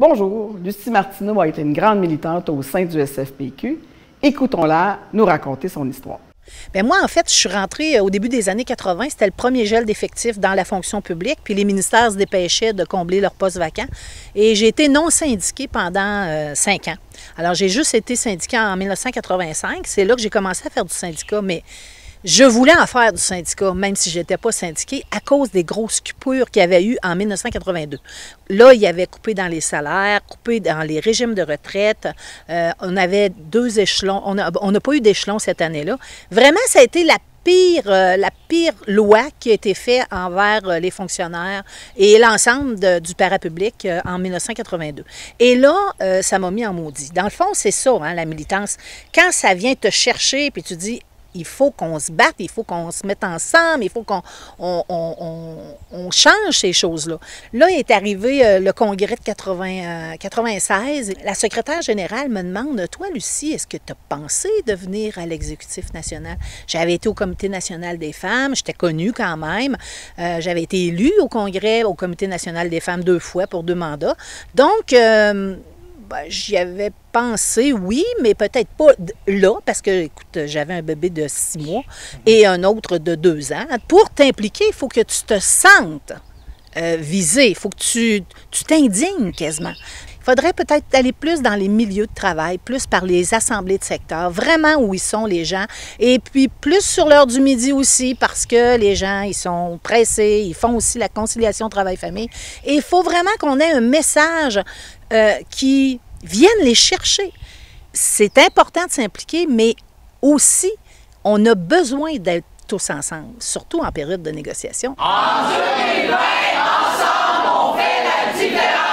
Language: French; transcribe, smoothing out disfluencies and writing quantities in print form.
Bonjour, Lucie Martineau a été une grande militante au sein du SFPQ. Écoutons-la nous raconter son histoire. Bien, moi, en fait, je suis rentrée au début des années 80. C'était le premier gel d'effectifs dans la fonction publique. Puis les ministères se dépêchaient de combler leurs postes vacants. Et j'ai été non syndiquée pendant 5 ans. Alors, j'ai juste été syndiquée en 1985. C'est là que j'ai commencé à faire du syndicat. Mais je voulais en faire du syndicat, même si je n'étais pas syndiquée, à cause des grosses coupures qu'il y avait eu en 1982. Là, il y avait coupé dans les salaires, coupé dans les régimes de retraite. On avait 2 échelons. On n'a pas eu d'échelon cette année-là. Vraiment, ça a été la pire loi qui a été faite envers les fonctionnaires et l'ensemble du parapublic en 1982. Et là, ça m'a mis en maudit. Dans le fond, c'est ça, hein, la militance. Quand ça vient te chercher, puis tu dis, il faut qu'on se batte, il faut qu'on se mette ensemble, il faut qu'on change ces choses-là. Là, est arrivé le congrès de 96. La secrétaire générale me demande, toi, Lucie, est-ce que tu as pensé de venir à l'exécutif national? J'avais été au Comité national des femmes, j'étais connue quand même. J'avais été élue au congrès, au Comité national des femmes 2 fois pour 2 mandats. Donc, j'y avais pensé, oui, mais peut-être pas là, parce que, écoute, j'avais un bébé de 6 mois et un autre de 2 ans. Pour t'impliquer, il faut que tu te sentes visé. Il faut que tu t'indignes quasiment. Il faudrait peut-être aller plus dans les milieux de travail, plus par les assemblées de secteur, vraiment où ils sont les gens, et puis plus sur l'heure du midi aussi, parce que les gens, ils sont pressés, ils font aussi la conciliation travail-famille. Et il faut vraiment qu'on ait un message qui vienne les chercher. C'est important de s'impliquer, mais aussi, on a besoin d'être tous ensemble, surtout en période de négociation. En 2020, ensemble, on fait la différence!